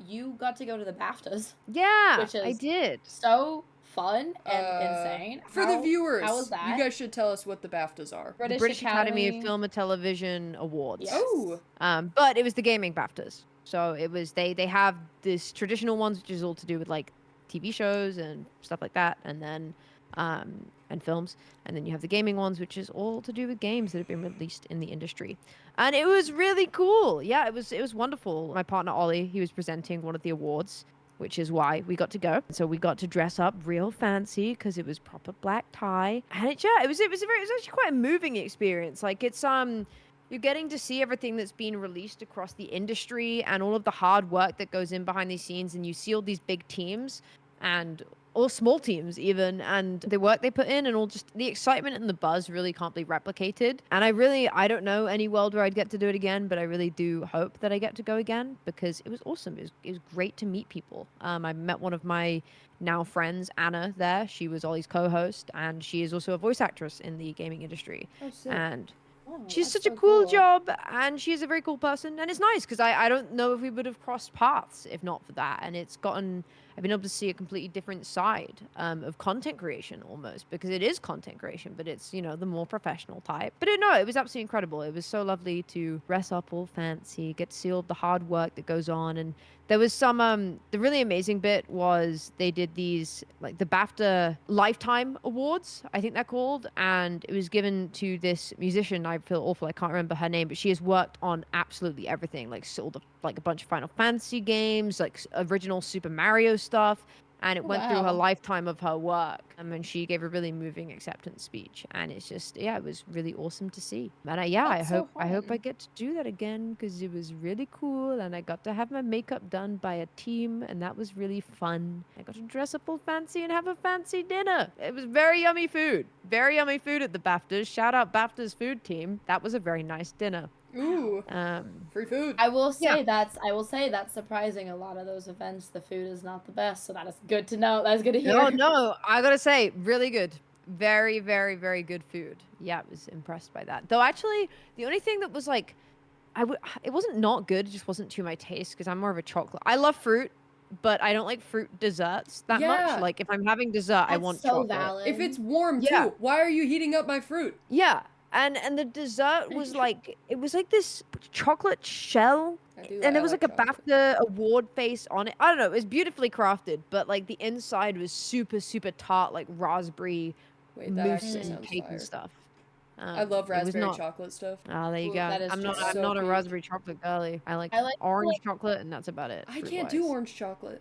You got to go to the BAFTAs, yeah, which is I did. so fun and insane. For the viewers, how was that? you guys should tell us what the BAFTAs are. The British Academy of Film and Television Awards. Yes. Oh, But it was the gaming BAFTAs. So it was they have this traditional ones, which is all to do with like TV shows and stuff like that, and then and films, and then you have the gaming ones, which is all to do with games that have been released in the industry. And it was really cool. Yeah, it was wonderful. My partner Ollie, he was presenting one of the awards, which is why we got to go. So we got to dress up real fancy because it was proper black tie, and it was actually quite a moving experience. Like it's you're getting to see everything that's been released across the industry and all of the hard work that goes in behind these scenes, and you see all these big teams and or small teams even, and the work they put in, and all just the excitement and the buzz really can't be replicated. And I don't know any world where I'd get to do it again, but I really do hope that I get to go again because it was awesome. It was great to meet people. I met one of my now friends, Anna, there. She was Ollie's co-host, and she is also a voice actress in the gaming industry. oh, sick. And Oh, she's that's such so a cool cool. job, and she's a very cool person, and it's nice because I don't know if we would have crossed paths if not for that. And I've been able to see a completely different side of content creation almost, because it is content creation, but it's, the more professional type. But it was absolutely incredible. It was so lovely to dress up all fancy, get to see all the hard work that goes on. And there was some, the really amazing bit was they did these, like the BAFTA Lifetime Awards, I think they're called. And it was given to this musician. I feel awful, I can't remember her name, but she has worked on absolutely everything, like a bunch of Final Fantasy games, like original Super Mario stuff. And it went through her Wow. lifetime of her work. And she gave a really moving acceptance speech. And it's just, it was really awesome to see. And I That's so hope I fun. get to do that again because it was really cool. And I got to have my makeup done by a team, and that was really fun. I got to dress up all fancy and have a fancy dinner. It was very yummy food. Very yummy food at the BAFTAs. Shout out BAFTAs food team. That was a very nice dinner. Ooh, free food. I will say that's surprising. A lot of those events, the food is not the best, so that is good to know. That's good to hear. No, I gotta say, really good. Very, very, very good food. Yeah, I was impressed by that. Though actually, the only thing that was like, it wasn't not good, it just wasn't to my taste because I'm more of a chocolate. I love fruit, but I don't like fruit desserts that Yeah. much. Like if I'm having dessert, I That's want so chocolate. valid. If it's warm Yeah. too, why are you heating up my fruit? Yeah. And the dessert was like, it was like this chocolate shell, and there was like a BAFTA award face on it. I don't know, it was beautifully crafted, but like the inside was super, super tart, like raspberry Wait, that mousse actually and sounds cake fire. and stuff. I love it was raspberry not- chocolate stuff. Oh, there you Ooh, go. that is I'm just not so a cute. raspberry chocolate girly. I like, I like orange chocolate, and that's about it. I can't do fruit-wise. orange chocolate.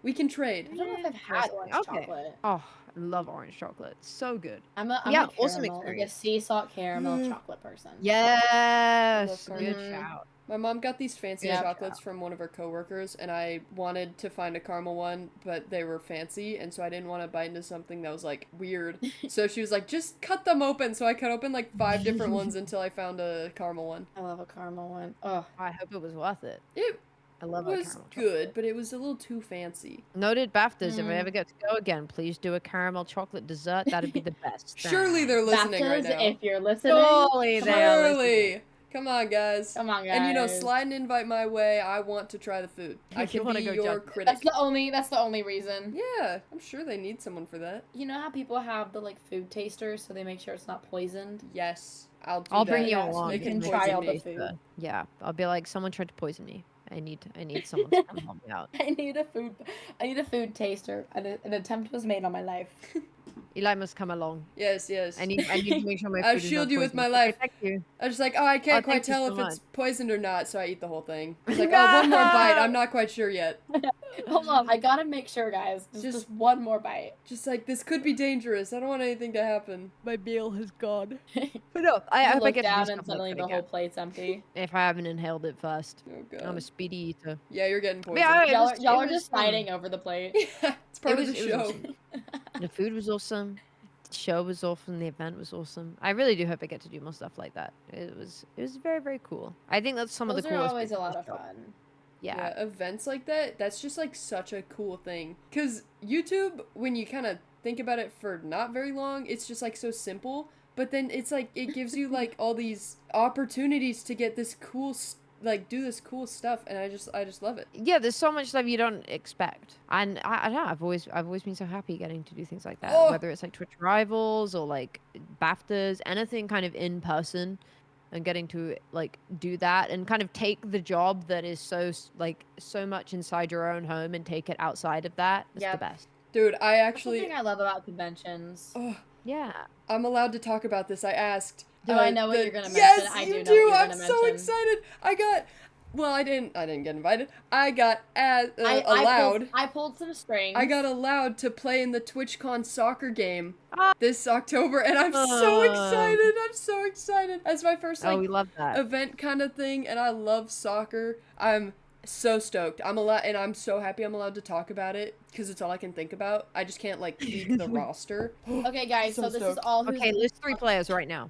We can trade. I don't know if I've had orange Okay. chocolate. Oh, I love orange chocolate. It's so good. I'm a Yeah, caramel, awesome like a experience. sea salt caramel chocolate person. Yes, love good caramel. shout. My mom got these fancy Yeah. chocolates from one of her coworkers, and I wanted to find a caramel one, but they were fancy, and so I didn't want to bite into something that was like weird. So she was like, "Just cut them open." So I cut open like 5 different ones until I found a caramel one. I love a caramel one. Oh, I hope it was worth it. It I love was caramel good, chocolate. but it was a little too fancy. Noted BAFTAs. If I Mm. ever get to go again, please do a caramel chocolate dessert. That'd be the best. Surely they're listening right BAFTAs, now. if you're listening, Surely they are listening. Surely. Come on, guys. come on, guys. And slide an invite my way. I want to try the food. I You can wanna be go your judge it. critic. That's the only reason. Yeah, I'm sure they need someone for that. You know how people have the like food tasters, so they make sure it's not poisoned. Yes, I'll do I'll that. bring you Yes, along. we Make can it try poison all the me. food. Yeah, I'll be like, someone tried to poison me. I need someone to come help me out. I need a food taster. An attempt was made on my life. Eli must come along. Yes. I need to make sure my food I'll is not shield you with poisoned. my life. Okay, thank you. I was just like, oh, I can't quite thank you tell so if it's much. poisoned or not, so I eat the whole thing. It's like, oh, one more bite. I'm not quite sure yet. Hold on, I gotta make sure, guys. Just one more bite. Just like, this could be dangerous. I don't want anything to happen. My meal has gone. But no, I hope I look get to do down stuff and suddenly like the that whole again. plate's empty. If I haven't inhaled it first. Oh, God. I'm a speedy eater. Yeah, you're getting poisoned. Yeah, Y'all are just fighting over the plate. Yeah, it's part of the It was show. awesome. The food was awesome. The show was awesome. The event was awesome. I really do hope I get to do more stuff like that. It was very, very cool. I think that's some of the Those are coolest always bits a lot the of show. fun. Yeah. Events like that, that's just like such a cool thing. Because YouTube, when you kind of think about it for not very long, it's just like so simple. But then it's like, it gives you like all these opportunities to get this cool do this cool stuff, and I just love it. Yeah, there's so much stuff you don't expect, and I don't know. I've always been so happy getting to do things like that. Oh. Whether it's like Twitch Rivals or like BAFTAs, anything kind of in person, and getting to like do that and kind of take the job that is so much inside your own home and take it outside of that. It's the best. Dude, I That's actually. something I love about conventions. Oh, Yeah. I'm allowed to talk about this. I asked. Do I know what you're gonna mention? Yes, I you do know what you're I'm gonna so mention. excited. I didn't get invited. I got allowed. I pulled some strings. I got allowed to play in the TwitchCon soccer game this October, and I'm so excited. I'm so excited. That's my first we love that. event kind of thing, and I love soccer. I'm so stoked. I'm so happy I'm allowed to talk about it because it's all I can think about. I just can't like leak the roster. Okay, guys. So this is stoked. all. Okay, list 3 players right now.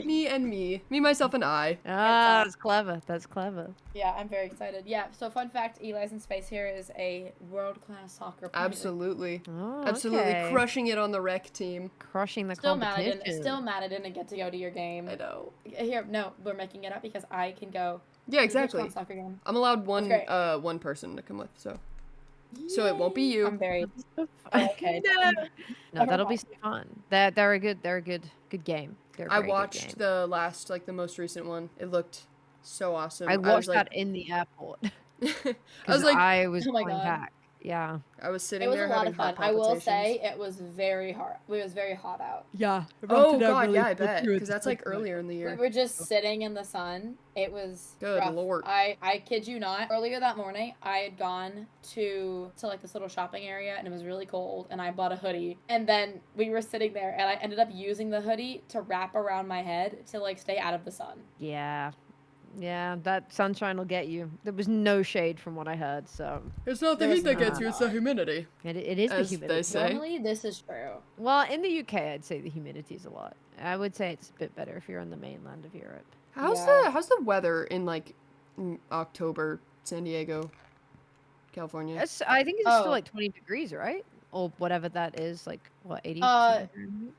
Me, myself, and I. Ah, that's clever. That's clever. Yeah, I'm very excited. Yeah. So fun fact: Elisinspace here is a world-class soccer player. Absolutely. Oh, Absolutely okay. crushing it on the rec team. Crushing the Still mad competition. I didn't get to go to your game. I know. Here, no, we're making it up because I can go. Yeah, exactly. Soccer game. I'm allowed great. one person to come with, so it won't be you. I'm very okay. No, that'll be fun. They're a good game. They're a I very good watched game. the most recent one. It looked so awesome. I watched was that in the airport. I was like, I was oh my going God. back. Yeah. I was sitting It was there a lot having of fun. heart I will palpitations. say it was very hard. It was very hot out. Yeah. Oh God, yeah, I bet, because that's like earlier in the We year. were just sitting in the sun. It was Good rough. Lord. I kid you not. Earlier that morning, I had gone to like this little shopping area, and it was really cold, and I bought a hoodie. And then we were sitting there, and I ended up using the hoodie to wrap around my head to like stay out of the sun. Yeah. Yeah, that sunshine will get you. There was no shade from what I heard, so It's not the There heat was that gets you; it's the humidity. it is the As humidity. they say. Normally, this is true. Well, in the UK, I'd say the humidity is a lot. I would say it's a bit better if you're on the mainland of Europe. How's Yeah. the weather in like October, San Diego, California? I think it's Oh. still like 20 degrees, right? Or whatever that is, like what 80?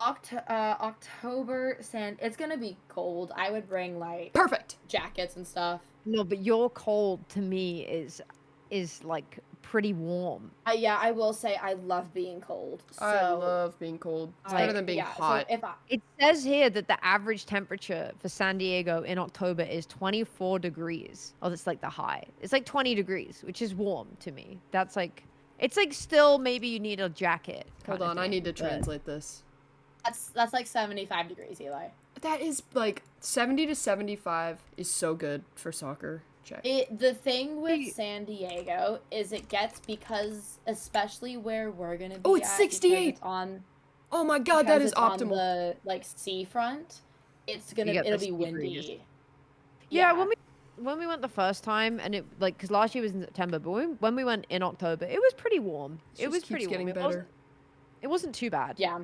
October, it's gonna be cold. I would bring like Perfect. jackets and stuff. No, but your cold to me is like pretty warm. Yeah, I will say I love being cold. So I love being cold. It's better than being hot. So if I, It says here that the average temperature for San Diego in October is 24 degrees. Oh, that's like the high. It's like 20 degrees, which is warm to me. That's like, it's like still maybe you need a jacket. Hold kinda on, I thing, need to but- translate this. that's like 75 degrees, Eli. That is like 70 to 75 is so good for soccer. Check. The thing with San Diego is it gets, because especially where we're gonna be. Oh, it's at, 68. It's on. Oh my God, that because is it's on optimal. the like seafront. It's You gonna. get It'll the be sea breeze. windy. Yeah, when we went the first time, and it like because last year was in September, but when we went in October, it was pretty warm. It was pretty warm. It wasn't too bad. Yeah.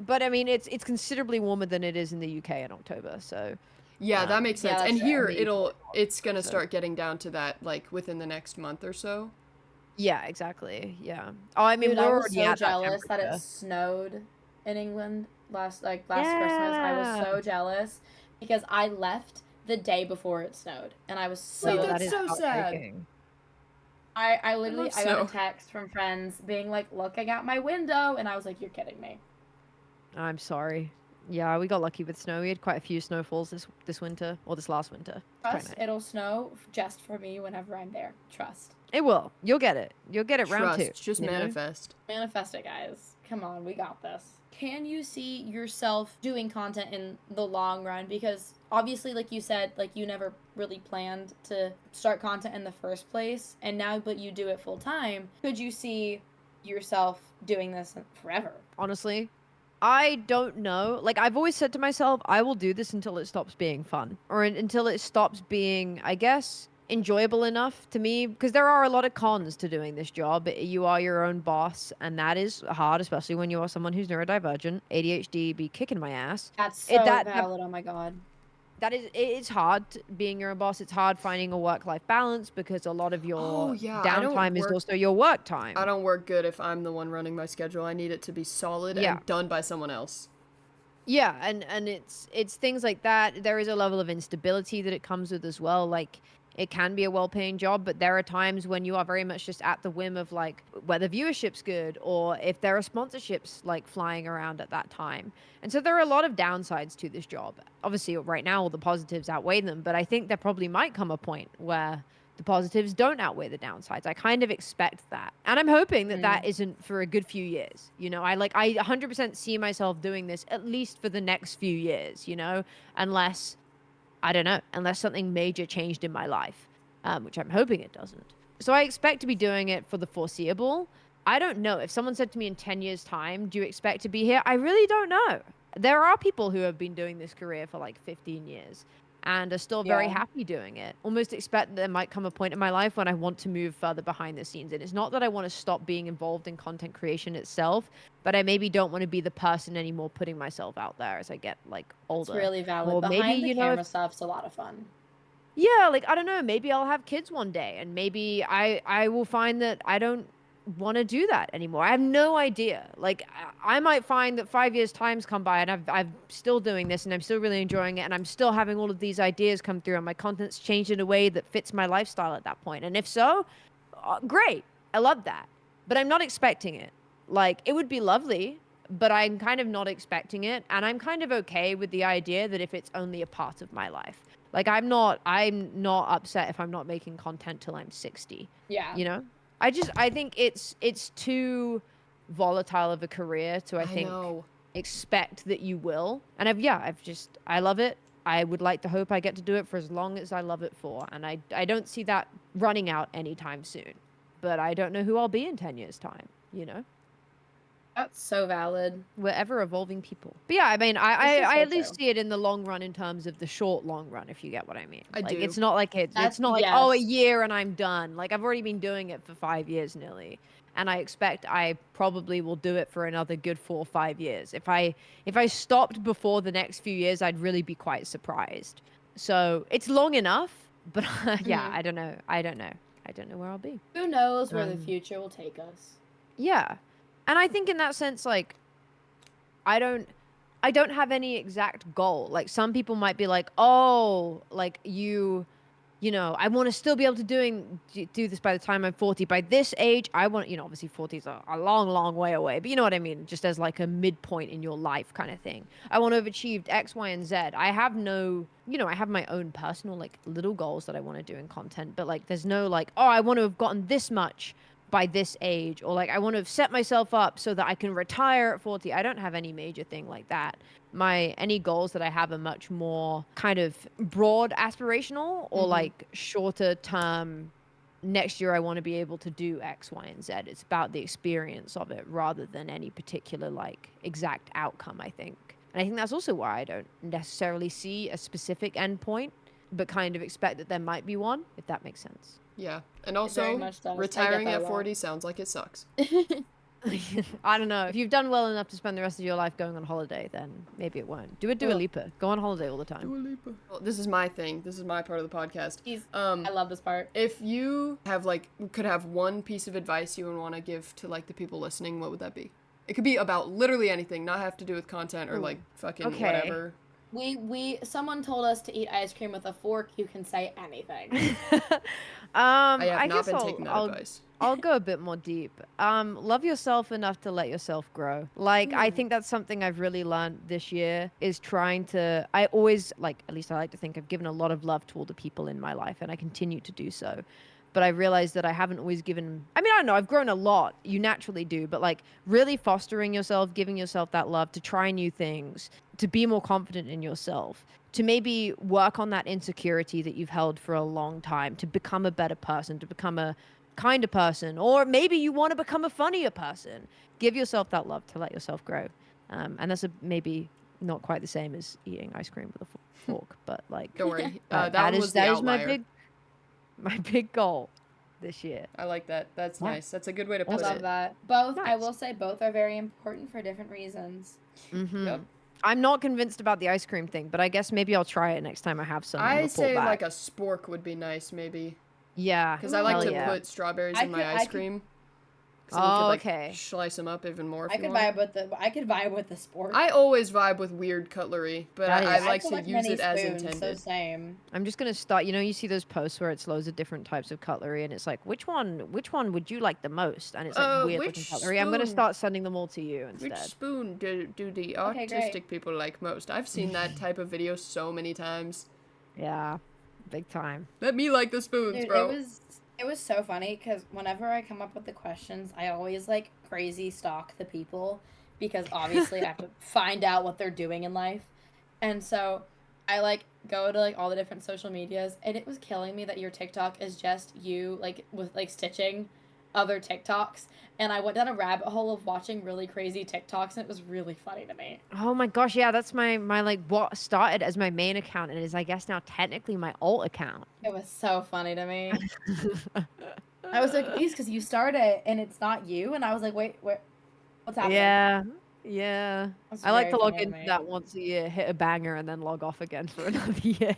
But I mean, it's considerably warmer than it is in the UK in October. So Yeah, that makes sense. yeah, And that's here fair. it's gonna So- start getting down to that like within the next month or so. yeah, exactly. Yeah. Oh, I mean, Dude, we're I was already so at jealous that it temperature. snowed in England last Christmas. I was Yeah. so jealous because I left the day before it snowed, and I was so. Wait, Oh, that's that is so sad. heartbreaking. I literally love I got snow. a text from friends being like looking out my window, and I was like, "You're kidding me." I'm sorry. Yeah, we got lucky with snow. We had quite a few snowfalls this winter, or this last winter. It's quite Trust, nice. it'll snow just for me whenever I'm there. Trust. It will. You'll get it. You'll get it round Trust, two. just you know? manifest. Manifest it, guys. come on, we got this. Can you see yourself doing content in the long run? Because obviously, like you said, like you never really planned to start content in the first place, and now but you do it full time. Could you see yourself doing this forever? Honestly, I don't know. Like, I've always said to myself, I will do this until it stops being fun, or until it stops being, I guess, enjoyable enough to me, because there are a lot of cons to doing this job. You are your own boss, and that is hard, especially when you are someone who's neurodivergent. ADHD be kicking my ass. That's so valid. Oh my god. It's hard being your own boss. It's hard finding a work-life balance because a lot of your downtime is also your work time. I don't work good if I'm the one running my schedule. I need it to be solid and done by someone else. Yeah, and it's things like that. There is a level of instability that it comes with as well. Like, it can be a well-paying job, but there are times when you are very much just at the whim of like whether viewership's good or if there are sponsorships like flying around at that time. And so there are a lot of downsides to this job. Obviously, right now all the positives outweigh them, but I think there probably might come a point where the positives don't outweigh the downsides. I kind of expect that. And I'm hoping that that isn't for a good few years. You know, I 100% see myself doing this at least for the next few years, you know, unless something major changed in my life, which I'm hoping it doesn't. So I expect to be doing it for the foreseeable. I don't know. If someone said to me in 10 years' time, do you expect to be here? I really don't know. There are people who have been doing this career for like 15 years and are still very happy doing it. Almost expect that there might come a point in my life when I want to move further behind the scenes. And it's not that I want to stop being involved in content creation itself, but I maybe don't want to be the person anymore putting myself out there as I get like older. It's really valid. Or behind the camera stuff's a lot of fun. Yeah, like, I don't know, maybe I'll have kids one day and maybe I will find that I don't want to do that anymore. I have no idea. Like, I might find that 5 years time's come by and I'm still doing this and I'm still really enjoying it and I'm still having all of these ideas come through and my content's changed in a way that fits my lifestyle at that point. And if so, great. I love that. But I'm not expecting it. Like, it would be lovely, but I'm kind of not expecting it. And I'm kind of okay with the idea that if it's only a part of my life. Like, I'm not upset if I'm not making content till I'm 60. Yeah. You know? I think it's too volatile of a career to, I think, expect that you will. And I love it. I would like to hope I get to do it for as long as I love it for. And I don't see that running out anytime soon. But I don't know who I'll be in 10 years' time, you know? That's so valid. We're ever evolving people. But yeah, I mean, I at least see it in the long run in terms of the short long run, if you get what I mean. I do. It's not like it's not like, oh, a year and I'm done. Like, I've already been doing it for 5 years nearly. And I expect I probably will do it for another good 4 or 5 years. If I stopped before the next few years, I'd really be quite surprised. So it's long enough, but yeah, I don't know. I don't know where I'll be. Who knows where the future will take us? Yeah. And I think in that sense, like, I don't have any exact goal. Like, some people might be like, oh, like, you know, I want to still be able to do this by the time I'm 40. By this age, I want, you know, obviously 40 is a long, long way away, but you know what I mean? Just as like a midpoint in your life kind of thing. I want to have achieved X, Y, and Z. I have no, you know, I have my own personal, like, little goals that I want to do in content, but like, there's no like, oh, I want to have gotten this much by this age, or like I want to have set myself up so that I can retire at 40. I don't have any major thing like that. Any goals that I have are much more kind of broad aspirational or like shorter term. Next year I want to be able to do X, Y, and Z. It's about the experience of it rather than any particular like exact outcome, I think. And I think that's also why I don't necessarily see a specific endpoint, but kind of expect that there might be one, if that makes sense. Yeah, and also retiring at 40 sounds like it sucks. I don't know. If you've done well enough to spend the rest of your life going on holiday, then maybe it won't. Do a Dua Lipa. Go on holiday all the time. Dua Lipa. Well, this is my thing. This is my part of the podcast. I love this part. If you could have one piece of advice you would want to give to like the people listening, what would that be? It could be about literally anything, not have to do with content or like fucking whatever. Someone told us to eat ice cream with a fork. You can say anything. I have not been taking that advice. I'll go a bit more deep. Love yourself enough to let yourself grow. Like, I think that's something I've really learned this year is trying to, I always, like, at least I like to think I've given a lot of love to all the people in my life and I continue to do so. but I realized that I haven't always given, I mean, I don't know, I've grown a lot. You naturally do, but like really fostering yourself, giving yourself that love to try new things, to be more confident in yourself, to maybe work on that insecurity that you've held for a long time, to become a better person, to become a kinder person, or maybe you want to become a funnier person. Give yourself that love to let yourself grow. And that's maybe not quite the same as eating ice cream with a fork, but like, Don't worry. that was the is outlier. my big goal this year. I like that. That's nice. That's a good way to put I it. love that. Both, Nice. I will say, both are very important for different reasons. Yep. I'm not convinced about the ice cream thing, but I guess maybe I'll try it next time I have some. I say like a spork would be nice, maybe. Yeah. Because I like to put strawberries in my ice cream. Oh, you could, okay. Slice them up even more. I could vibe with the sport. I always vibe with weird cutlery, but I like to use it as spoons, intended. So same. I'm just gonna start. You know, you see those posts where it's loads of different types of cutlery, and it's like, which one would you like the most? And it's like weird looking cutlery. I'm gonna start sending them all to you instead. Which spoon do the autistic people like most? I've seen that type of video so many times. Yeah, big time. Let me like the spoons, Dude, bro. It was so funny because whenever I come up with the questions, I always like crazy stalk the people because obviously I have to find out what they're doing in life. And so I like go to like all the different social medias, and it was killing me that your TikTok is just you like with like stitching other TikToks. And I went down a rabbit hole of watching really crazy TikToks, and it was really funny to me. Oh my gosh, yeah, that's my like what started as my main account and is I guess now technically my alt account. It was so funny to me. I was like, confused because you started and it's not you, and I was like, wait, what's happening? Yeah. I like to log into that once a year, hit a banger, and then log off again for another year.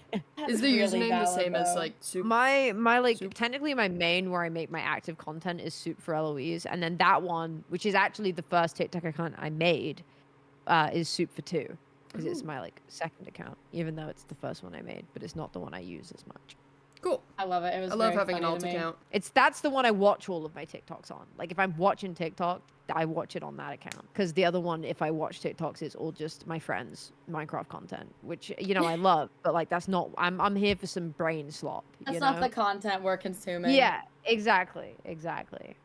Is the username the same as like Soup? My like technically my main where I make my active content is Soupforeloise, and then that one, which is actually the first TikTok account I made, is Soup for Two, because it's my like second account, even though it's the first one I made, but it's not the one I use as much. Cool. I love it. I love having an alt account. That's the one I watch all of my TikToks on. Like if I'm watching TikTok, I watch it on that account. Because the other one, if I watch TikToks, it's all just my friends' Minecraft content, which I love. But like that's not. I'm here for some brain slop. That's not the content we're consuming. Yeah, exactly.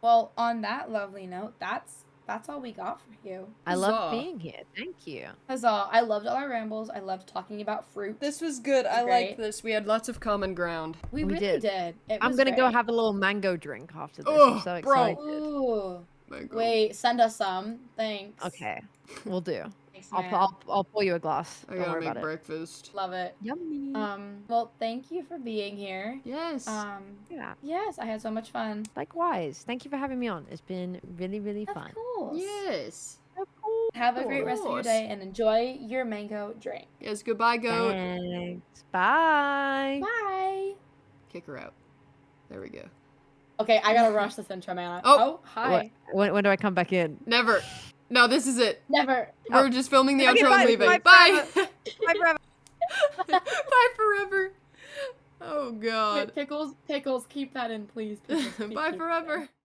Well, on that lovely note, that's all we got for you. I love being here. Thank you. Huzzah. I loved all our rambles. I loved talking about fruit. This was good. I liked this. We had lots of common ground. We really did. I'm going to go have a little mango drink after this. Oh, I'm so excited. Ooh. Wait, send us some. Thanks. Okay, we'll do. Thanks, I'll pour you a glass. I gotta make breakfast. Love it. Yummy. Well, thank you for being here. Yes. Yeah. Yes, I had so much fun. Likewise. Thank you for having me on. It's been really, really fun. Of course. Yes. Of course. Have a great rest of your day and enjoy your mango drink. Yes, goodbye, goat. Thanks. Bye. Bye. Kick her out. There we go. Okay, I gotta rush this intro, man. Oh, hi. When do I come back in? Never. No, this is it. Never. We're just filming the Okay, outro and leaving. Bye. Bye. Bye forever. Bye forever. Oh, God. Pickles, keep that in, please. Pickles, Bye forever.